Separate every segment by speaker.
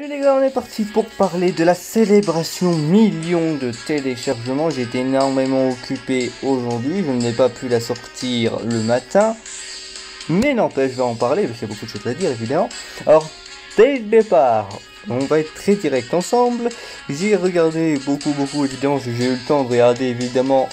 Speaker 1: Salut les gars, on est parti pour parler de la célébration million de téléchargements. J'ai été énormément occupé aujourd'hui, je n'ai pas pu la sortir le matin. Mais n'empêche, je vais en parler parce qu'il y a beaucoup de choses à dire évidemment. Alors, dès le départ, on va être très direct ensemble. J'ai regardé beaucoup évidemment, j'ai eu le temps de regarder évidemment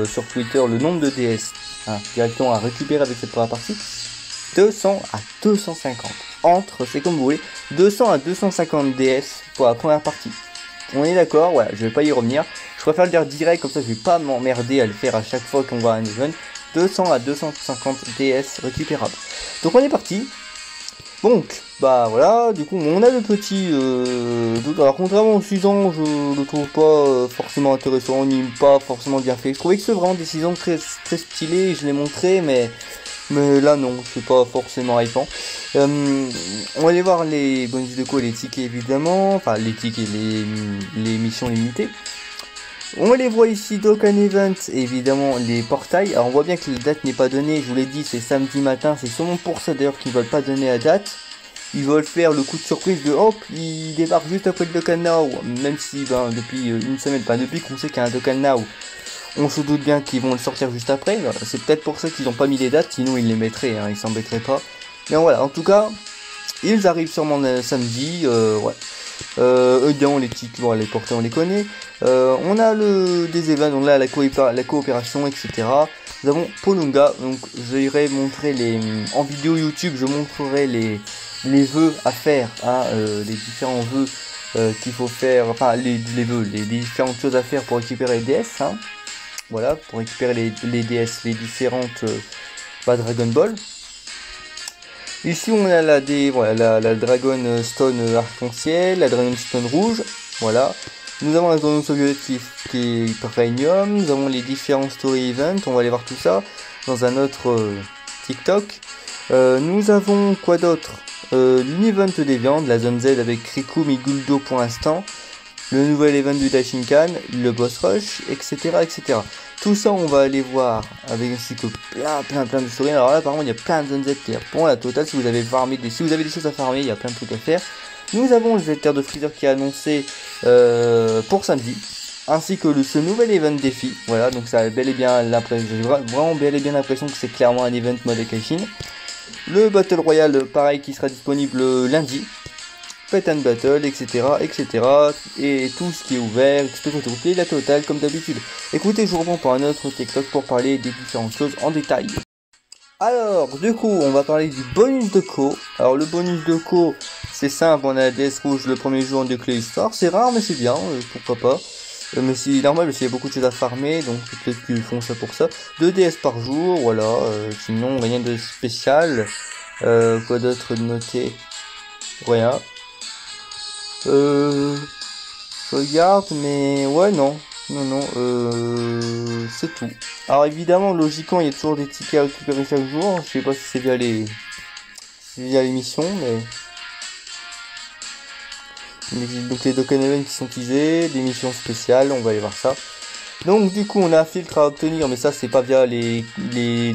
Speaker 1: sur Twitter le nombre de DS directement à récupérer avec cette première partie. 200 à 250. C'est comme vous voulez, 200 à 250 DS pour la première partie. On est d'accord, voilà, je vais pas y revenir. Je préfère le dire direct, comme ça je vais pas m'emmerder à le faire à chaque fois qu'on voit un event. 200 à 250 DS récupérables. Donc on est parti. Donc, bah voilà, du coup on a le petit... alors contrairement au suivant, je le trouve pas forcément intéressant, ni pas forcément bien fait. Je trouvais que c'est vraiment des saisons très stylées, je l'ai montré, mais là non, c'est pas forcément hypant. On va aller voir les bonus de co, les tickets évidemment, enfin les tickets, les missions limitées. On les voit ici, Dokkan Event, évidemment les portails. Alors on voit bien que la date n'est pas donnée, je vous l'ai dit, c'est samedi matin, c'est sûrement pour ça d'ailleurs qu'ils veulent pas donner la date. Ils veulent faire le coup de surprise de hop, il débarque juste après le Dokkan Now, même si depuis une semaine, depuis qu'on sait qu'il y a un Dokkan Now, on se doute bien qu'ils vont le sortir juste après. C'est peut-être pour ça qu'ils n'ont pas mis les dates, sinon ils les mettraient, ils s'embêteraient pas. Mais voilà, en tout cas, ils arrivent sûrement samedi, ouais. Évidemment les titres, bon, les porteurs on les connaît. On a des événements, donc là la coopération, etc. Nous avons Polunga, donc j'irai montrer en vidéo YouTube, je montrerai les vœux à faire, les différents vœux qu'il faut faire, enfin les différentes choses à faire pour récupérer les DS, voilà, pour récupérer les DS, les différentes Dragon Ball. Ici on a la Dragon Stone arc-en-ciel, la Dragon Stone rouge, voilà. Nous avons la Dragon Stone violette qui est Hypercranium, nous avons les différents story events, on va aller voir tout ça dans un autre TikTok. Nous avons quoi d'autre, l'event des viandes, la zone Z avec Riku Miguldo pour l'instant, le nouvel event du Daishinkan, le boss rush, etc. Tout ça on va aller voir avec ainsi que plein de stories. Alors là apparemment il y a plein de zones Z qui répondent à la totale. Si vous avez des choses à farmer, il y a plein de trucs à faire. Nous avons le ZR de Freezer qui est annoncé pour samedi, ainsi que ce nouvel event défi. Voilà, donc ça a bel et bien l'impression, j'ai vraiment bel et bien l'impression que c'est clairement un event mode Kaishin. Le Battle Royale pareil qui sera disponible lundi. Pet and Battle, etc. Et tout ce qui est ouvert, et la totale comme d'habitude. Écoutez, je vous reprends pour un autre TikTok pour parler des différentes choses en détail. Alors, du coup, on va parler du bonus de co. Alors, le bonus de co, c'est simple, on a la DS rouge le premier jour de clé histoire. C'est rare, mais c'est bien, pourquoi pas. Mais c'est normal, parce qu'il y a beaucoup de choses à farmer, donc peut-être qu'ils font ça pour ça. 2 DS par jour, voilà. Sinon, rien de spécial. Quoi d'autre de noter? Rien. Je regarde, mais ouais, non, c'est tout. Alors évidemment, logiquement, il y a toujours des tickets à récupérer chaque jour. Je sais pas si c'est via les missions, donc les Dokkan Event qui sont teasés, des missions spéciales, on va aller voir ça. Donc du coup, on a un filtre à obtenir, mais ça c'est pas via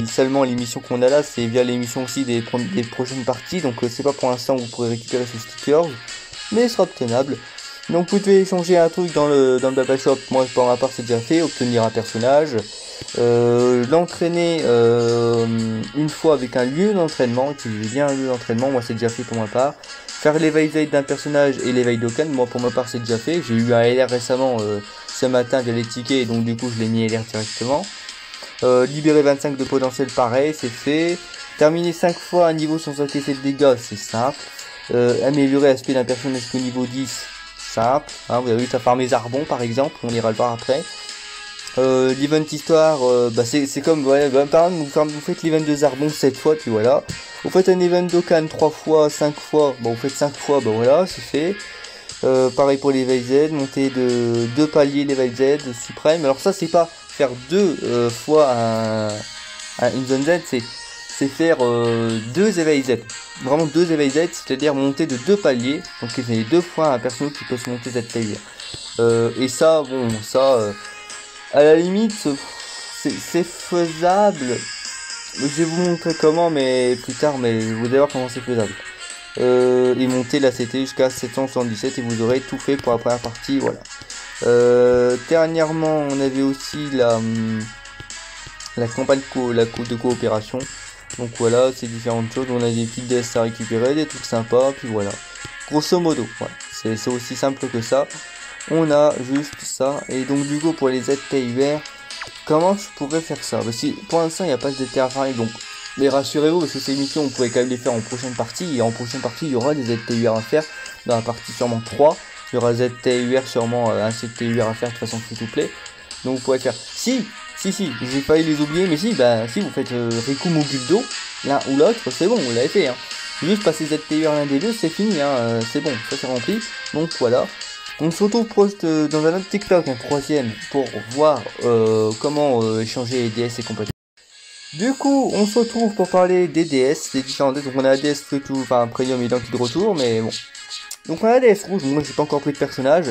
Speaker 1: seulement les missions qu'on a là, c'est via les missions aussi des prochaines parties. Donc c'est pas pour l'instant où vous pourrez récupérer ce sticker, mais il sera obtenable. Donc vous pouvez échanger un truc dans le Data Shop, moi pour ma part c'est déjà fait, obtenir un personnage, l'entraîner une fois avec un lieu d'entraînement, utiliser bien un lieu d'entraînement, moi c'est déjà fait pour ma part. Faire l'éveil Z d'un personnage et l'éveil Dokkan, moi pour ma part c'est déjà fait, j'ai eu un LR récemment ce matin via les tickets, et donc du coup je l'ai mis LR directement. Libérer 25 de potentiel, pareil, c'est fait. Terminer 5 fois un niveau sans encaisser de dégâts, c'est simple. Améliorer l'aspect d'un personnage au niveau 10, simple, vous avez vu ça farmer Zarbon par exemple, on ira le voir après. L'event histoire, c'est comme, par exemple vous faites l'event de Zarbon 7 fois, puis voilà. Vous faites un event Dokkan 3 fois, 5 fois, vous faites 5 fois, voilà, c'est fait. Pareil pour l'éveil Z, monter de 2 paliers l'éveil Z suprême. Alors ça c'est pas faire 2 fois une zone Z, c'est faire 2 éveils Z. Vraiment 2 éveils Z, c'est-à-dire monter de 2 paliers. Donc il fait 2 fois un personnage qui peut se monter cette palier. Et ça, à la limite, c'est faisable. Je vais vous montrer comment, mais plus tard, mais vous allez voir comment c'est faisable. et monter la CT jusqu'à 777 et vous aurez tout fait pour la première partie. Voilà. Dernièrement, on avait aussi la campagne de coopération. Donc voilà, c'est différentes choses. On a des petites DS à récupérer, des trucs sympas, puis voilà. Grosso modo, ouais, c'est aussi simple que ça. On a juste ça. Et donc du coup, pour les ZTUR, comment je pourrais faire ça? Parce que pour l'instant, il n'y a pas de ZTUR à faire. Donc, mais rassurez-vous, parce que ces missions, on pourrait quand même les faire en prochaine partie. Et en prochaine partie, il y aura des ZTUR à faire. Dans la partie sûrement 3. Il y aura ZTUR, sûrement un ZTUR à faire de façon free to play. Donc vous pourrez faire. Si, j'ai failli les oublier, mais si, bah si vous faites Riku Moguldo, l'un ou l'autre, c'est bon, vous l'avez fait. Hein. Juste passer ZTUR l'un des deux, c'est fini, hein, c'est bon, ça c'est rempli. Donc voilà. On se retrouve dans un autre TikTok, un troisième, pour voir comment échanger les DS et compagnie. Du coup, on se retrouve pour parler des DS, des différents DS. Donc on a la DS Free to, enfin Premium et de retour, mais bon. Donc on a la DS rouge, moi j'ai pas encore pris de personnage.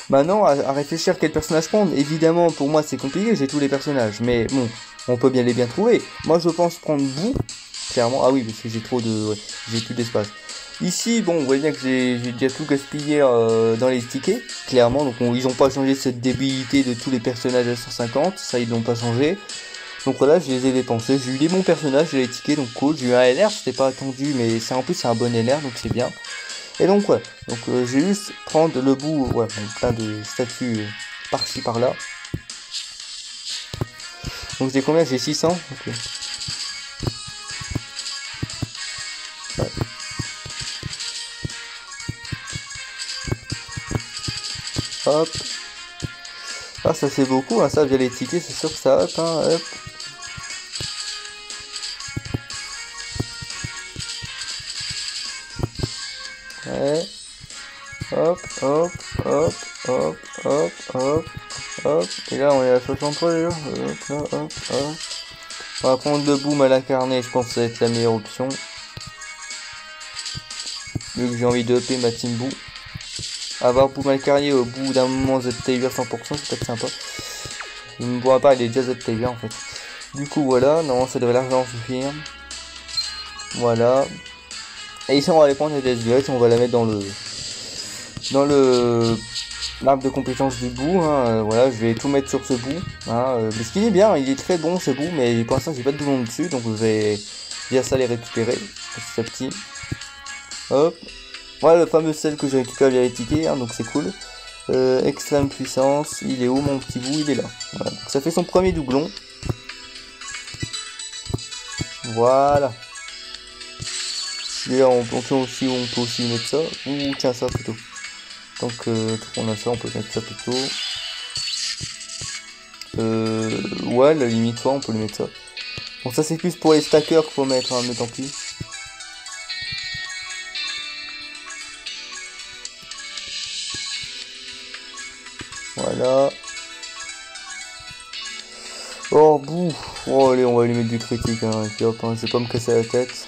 Speaker 1: Maintenant, à réfléchir quel personnage prendre, évidemment pour moi c'est compliqué, j'ai tous les personnages, mais bon, on peut bien les trouver. Moi je pense prendre Boo, clairement, ah oui parce que j'ai trop de, ouais, j'ai plus d'espace. Ici, bon, vous voyez bien que j'ai déjà tout gaspillé dans les tickets, clairement, donc ils ont pas changé cette débilité de tous les personnages à 150, ça ils l'ont pas changé. Donc voilà, je les ai dépensés, j'ai eu des bons personnages, j'ai les tickets, donc cool, j'ai eu un LR, c'était pas attendu, mais en plus c'est un bon LR, donc c'est bien. Et donc ouais, donc j'ai juste prendre le bout, ouais, plein de statues par-ci par-là. Donc j'ai combien? J'ai 600. Okay. Ouais. Hop. Ah ça c'est beaucoup, hein, ça via les tickets, c'est sûr que ça hop, hein, hop. Ouais. Hop, hop, hop, hop, hop, hop, hop. Et là on est à 63 déjà. Hop, là, hop, hop. On va prendre le boom à l'incarner, je pense que ça va être la meilleure option. Vu que j'ai envie de upper ma team Boo. Avoir boom à l'incarner au bout d'un moment ZTUR 100%, c'est peut-être sympa. Il ne me voit pas, il est déjà ZTUR en fait. Du coup voilà, non ça devrait largement suffire. Voilà. Et ici on va aller prendre la DSVS, on va la mettre dans l'arbre de compétences du bout, hein, voilà, je vais tout mettre sur ce bout, hein, parce qu'il est bien, il est très bon ce bout, mais pour l'instant j'ai pas de doublon dessus, donc je vais via ça les récupérer, petit à petit. Hop, voilà le fameux sel que j'ai récupéré via les tickets, hein, donc c'est cool. Extrême puissance, il est où mon petit bout? Il est là. Voilà, donc ça fait son premier doublon. Voilà. D'ailleurs on peut aussi mettre ça, ou tiens ça plutôt. Donc on a ça, on peut mettre ça plutôt. Ouais, la limite fois on peut le mettre ça. Bon ça c'est plus pour les stackers qu'il faut mettre, hein, mais tant pis. Voilà. Oh bouh. Oh allez, on va lui mettre du critique, hein, et puis hop, hein, je vais pas me casser la tête.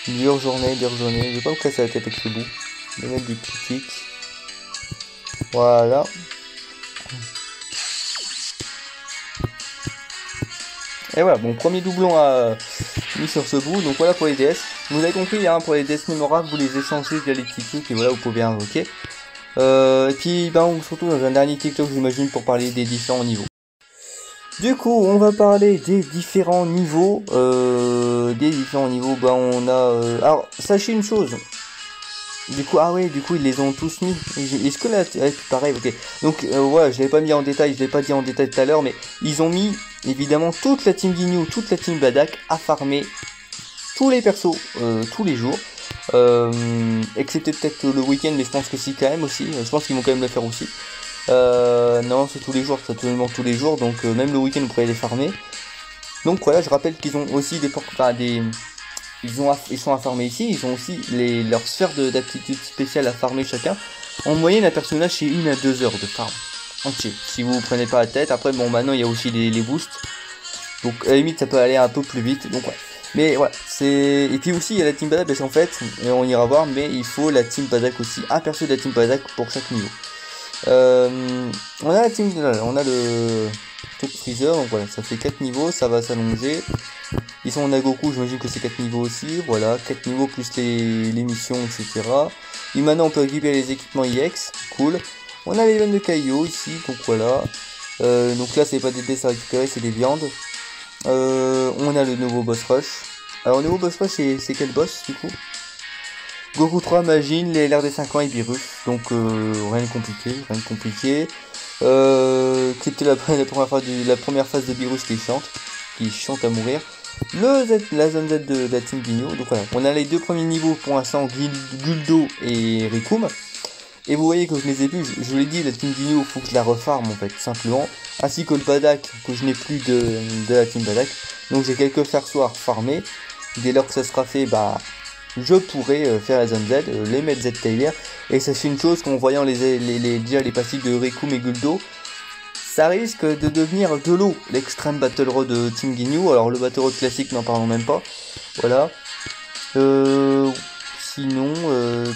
Speaker 1: Dure journée, je vais pas me casser la tête avec ce bout. Je vais mettre du critique. Voilà. Et voilà, bon premier doublon à mis sur ce bout, donc voilà pour les DS. Vous avez compris, hein, pour les DS mémorables, vous les échangez via les tickets, et voilà, vous pouvez invoquer. Et puis ben, on se retrouve dans un dernier TikTok, j'imagine, pour parler des différents niveaux. Du coup, on va parler des différents niveaux. Ben on a... Alors, sachez une chose. Du coup, ah ouais, du coup, ils les ont tous mis. Est-ce que là, pareil, ok. Donc, ouais, je l'avais pas mis en détail, je l'ai pas dit en détail tout à l'heure, mais ils ont mis, évidemment, toute la team Ginyu, toute la team Badak à farmer tous les persos, tous les jours. Excepté peut-être le week-end, mais je pense que si, quand même aussi. Je pense qu'ils vont quand même le faire aussi. Non, c'est tous les jours, c'est absolument tous les jours, donc même le week-end, vous pourrez les farmer. Donc voilà, je rappelle qu'ils ont aussi ils sont à farmer ici, ils ont aussi leurs sphères d'aptitude spéciale à farmer chacun. En moyenne, un personnage c'est 1 à 2 heures de farm entier, si vous prenez pas la tête. Après bon, maintenant il y a aussi les boosts, donc à la limite ça peut aller un peu plus vite, donc ouais. Mais voilà, c'est... Et puis aussi il y a la team Badak, parce qu'en fait, on ira voir, mais il faut la team Badak aussi, un perso de la team Badak pour chaque niveau. On a la team, on a le truc freezer, donc voilà, ça fait 4 niveaux, ça va s'allonger. Ici on a Goku, j'imagine que c'est 4 niveaux aussi, voilà, 4 niveaux plus les missions, etc. Et maintenant on peut récupérer les équipements EX, cool. On a les veines de Kaio ici, donc voilà. Donc là c'est pas des dés à récupérer, c'est des viandes. On a le nouveau boss rush. Alors le nouveau boss rush c'est quel boss du coup? Goku 3, Majin, les LR des 5 ans et Beerus. Donc rien de compliqué, rien de compliqué. Qui était la première phase de Beerus qui chante à mourir. La zone Z de la Team Ginyu. Donc voilà, on a les deux premiers niveaux pour l'instant, Guldo et Rikum. Et vous voyez que je les ai vus, je vous l'ai dit, la Team Ginyu, il faut que je la refarme en fait, tout simplement. Ainsi que le Badak, que je n'ai plus de la Team Badak. Donc j'ai quelques farsoirs farmés. Dès lors que ça sera fait, bah je pourrais faire la zone Z, les mettre Z Tyler. Et sachez une chose, qu'en voyant déjà les passifs de Rikum et Guldo, ça risque de devenir de l'eau, l'extrême Battle Road de Team Ginyu. Alors le Battle Road classique, n'en parlons même pas. Voilà. Sinon,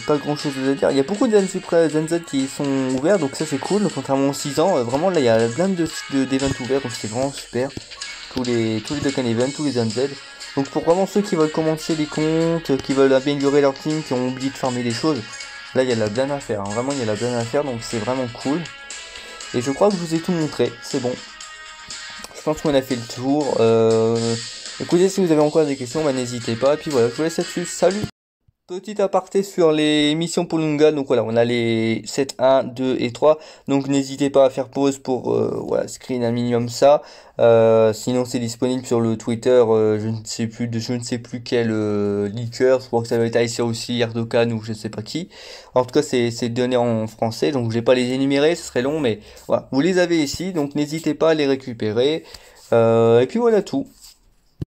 Speaker 1: pas grand chose à dire. Il y a beaucoup de ZZ qui sont ouverts, donc ça c'est cool. Contrairement aux 6 ans, vraiment là il y a plein d'events ouverts, donc c'est vraiment super. Tous les Dokkan Events, tous les ZZ. Donc pour vraiment ceux qui veulent commencer les comptes, qui veulent améliorer leur team, qui ont oublié de farmer des choses, là il y a la blinde à faire. Hein. Vraiment il y a la blinde à faire, donc c'est vraiment cool. Et je crois que je vous ai tout montré, c'est bon. Je pense qu'on a fait le tour. Écoutez, si vous avez encore des questions, bah, n'hésitez pas. Et puis voilà, je vous laisse là-dessus. Salut! Petit aparté sur les missions Polunga, donc voilà, on a les 7, 1, 2 et 3, donc n'hésitez pas à faire pause pour voilà, screen un minimum ça, sinon c'est disponible sur le Twitter, je ne sais plus quel leaker, je crois que ça va être Aïssa aussi, Erdogan ou je ne sais pas qui, en tout cas c'est donné en français, donc je vais pas les énumérer, ce serait long, mais voilà, vous les avez ici, donc n'hésitez pas à les récupérer, et puis voilà tout.